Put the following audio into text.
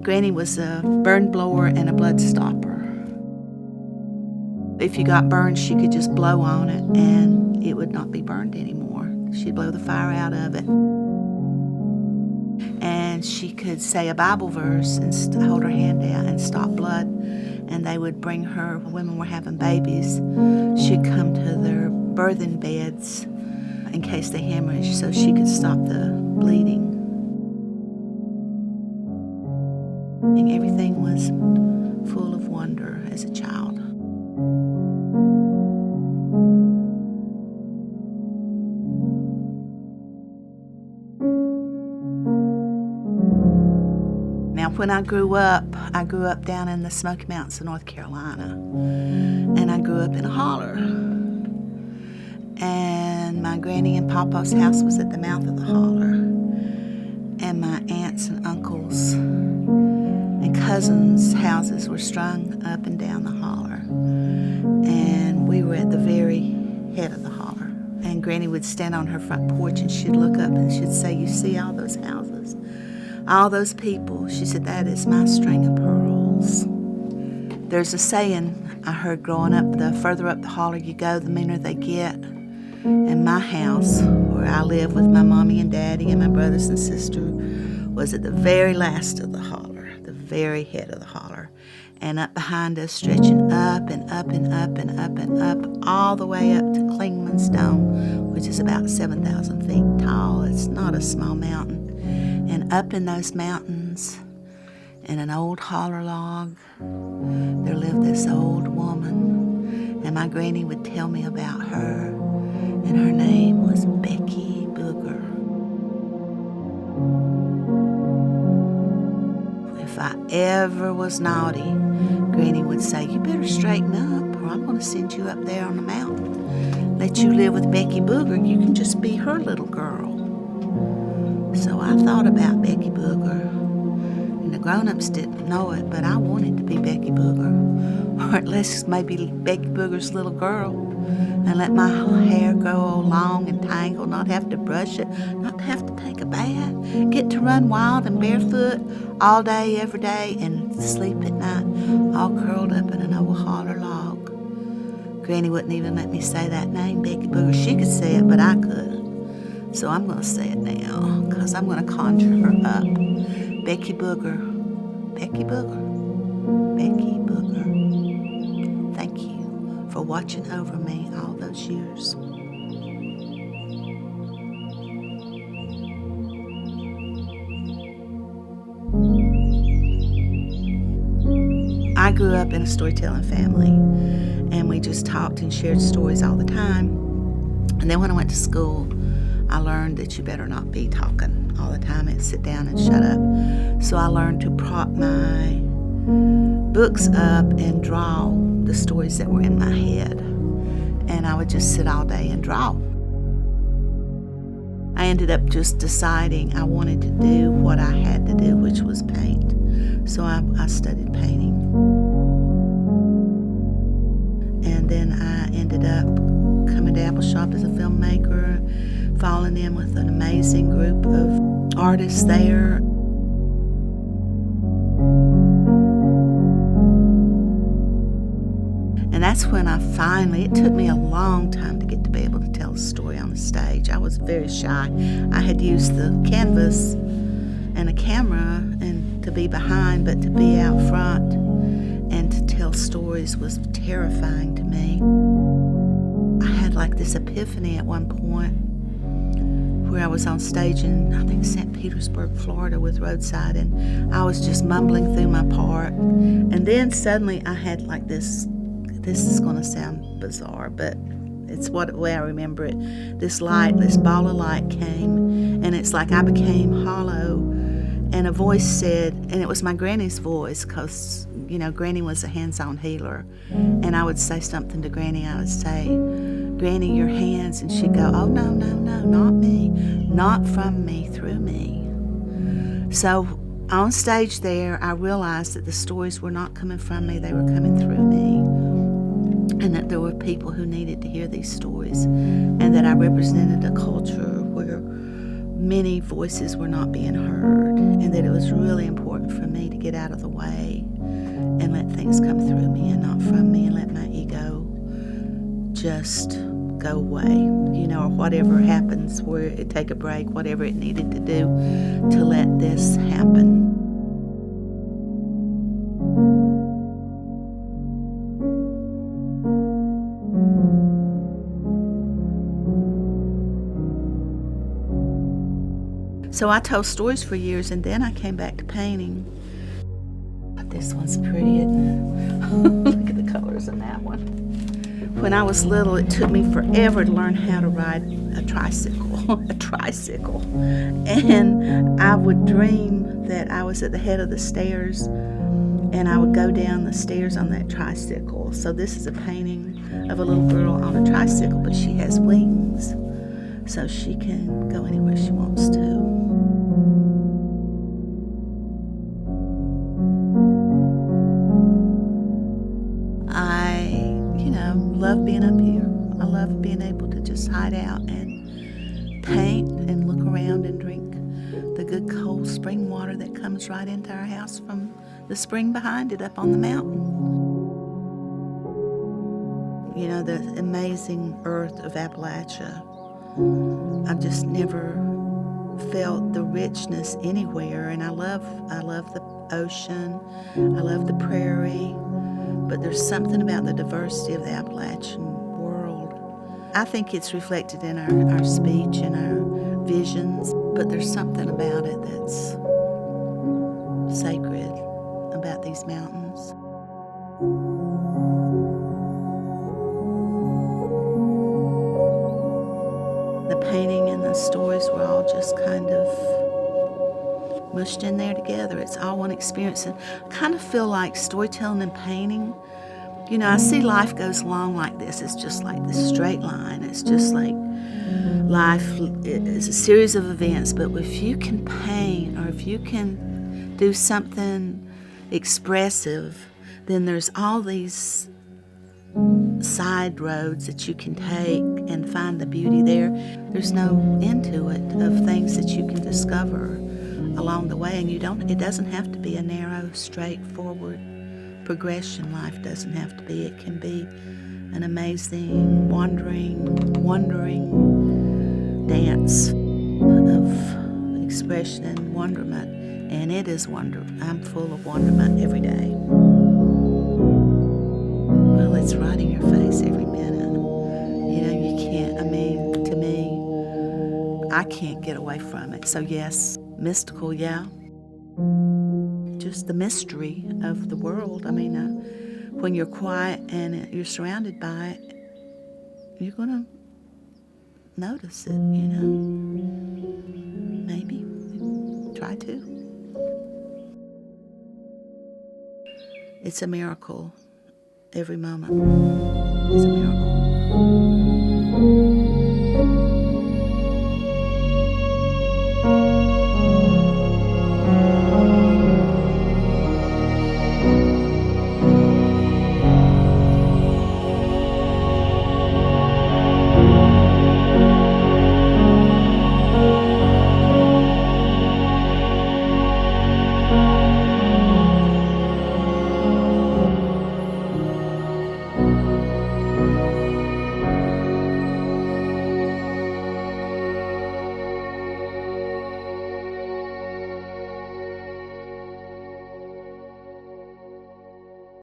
Granny was a burn blower and a blood stopper. If you got burned, she could just blow on it and it would not be burned anymore. She'd blow the fire out of it. And she could say a Bible verse and hold her hand out and stop blood. And they would bring her, when women were having babies, she'd come to their birthing beds in case they hemorrhaged so she could stop the bleeding. And everything was full of wonder as a child. Now, when I grew up down in the Smoky Mountains of North Carolina, and I grew up in a holler. And my granny and papa's house was at the mouth of the holler. And my aunts and uncles and cousins' houses were strung up and down the holler. And we were at the very head of the holler. And Granny would stand on her front porch and she'd look up and she'd say, "You see all those houses? All those people?" She said, "That is my string of pearls." There's a saying I heard growing up, the further up the holler you go, the meaner they get. And my house, where I lived with my mommy and daddy and my brothers and sister, was at the very last of the holler, the very head of the holler. And up behind us, stretching up and up and up and up and up, all the way up to Clingman's Dome, which is about 7,000 feet tall. It's not a small mountain. And up in those mountains, in an old holler log, there lived this old woman. And my granny would tell me about her. And her name was Becky Booger. If I ever was naughty, Granny would say, "You better straighten up or I'm going to send you up there on the mountain. Let you live with Becky Booger. You can just be her little girl." So I thought about Becky Booger. And the grown-ups didn't know it, but I wanted to be Becky Booger. Or at least maybe Becky Booger's little girl. And let my hair grow all long and tangled, not have to brush it, not have to take a bath, get to run wild and barefoot all day, every day, and sleep at night, all curled up in an old holler log. Granny wouldn't even let me say that name, Becky Booger. She could say it, but I couldn't. So I'm going to say it now, because I'm going to conjure her up. Becky Booger, Becky Booger, Becky Booger. Thank you for watching over me all those years. I grew up in a storytelling family, and we just talked and shared stories all the time. And then when I went to school, I learned that you better not be talking all the time and sit down and shut up. So I learned to prop my books up and draw the stories that were in my head. And I would just sit all day and draw. I ended up just deciding I wanted to do what I had to do, which was paint. So I studied painting. And then I ended up coming to Appalshop as a filmmaker, falling in with an amazing group of artists there. And that's when it took me a long time to get to be able to tell a story on the stage. I was very shy. I had used the canvas and a camera and to be behind, but to be out front and to tell stories was terrifying to me. I had like this epiphany at one point where I was on stage in, I think, St. Petersburg, Florida with Roadside, and I was just mumbling through my part. And then suddenly I had like this is going to sound bizarre, but it's the way I remember it. This ball of light came, and it's like I became hollow, and a voice said, and it was my granny's voice, because, Granny was a hands-on healer, and I would say something to Granny. I would say, "Granny, your hands," and she'd go, "Oh, no, not me, not from me, through me." So on stage there, I realized that the stories were not coming from me, they were coming through me. And that there were people who needed to hear these stories, and that I represented a culture where many voices were not being heard, and that it was really important important for me to get out of the way and let things come through me and not from me, and let my ego just go away, or whatever happens, where it take a break, whatever it needed to do to let this happen. So I told stories for years, and then I came back to painting. But this one's pretty, isn't it? Look at the colors in that one. When I was little, it took me forever to learn how to ride a tricycle. And I would dream that I was at the head of the stairs, and I would go down the stairs on that tricycle. So this is a painting of a little girl on a tricycle, but she has wings, so she can go anywhere she wants to. I love being up here. I love being able to just hide out and paint and look around and drink the good cold spring water that comes right into our house from the spring behind it up on the mountain. The amazing earth of Appalachia. I've just never felt the richness anywhere, and I love the ocean. I love the prairie. But there's something about the diversity of the Appalachian world. I think it's reflected in our speech and our visions, but there's something about it that's sacred about these mountains. The painting and the stories were all just kind of mushed in there together. It's all one experience. And I kind of feel like storytelling and painting, I see life goes along like this. It's just like this straight line. It's just like life is a series of events. But if you can paint, or if you can do something expressive, then there's all these side roads that you can take and find the beauty there. There's no end to it of things that you can discover along the way, and it doesn't have to be a narrow, straightforward progression. Life doesn't have to be. It can be an amazing, wandering dance of expression and wonderment, and it is wonder. I'm full of wonderment every day. Well, it's right in your face every minute. You can't, to me, I can't get away from it. So yes, mystical, yeah. Just the mystery of the world. When you're quiet and you're surrounded by it, you're going to notice it, Maybe. Try to. It's a miracle. Every moment is a miracle.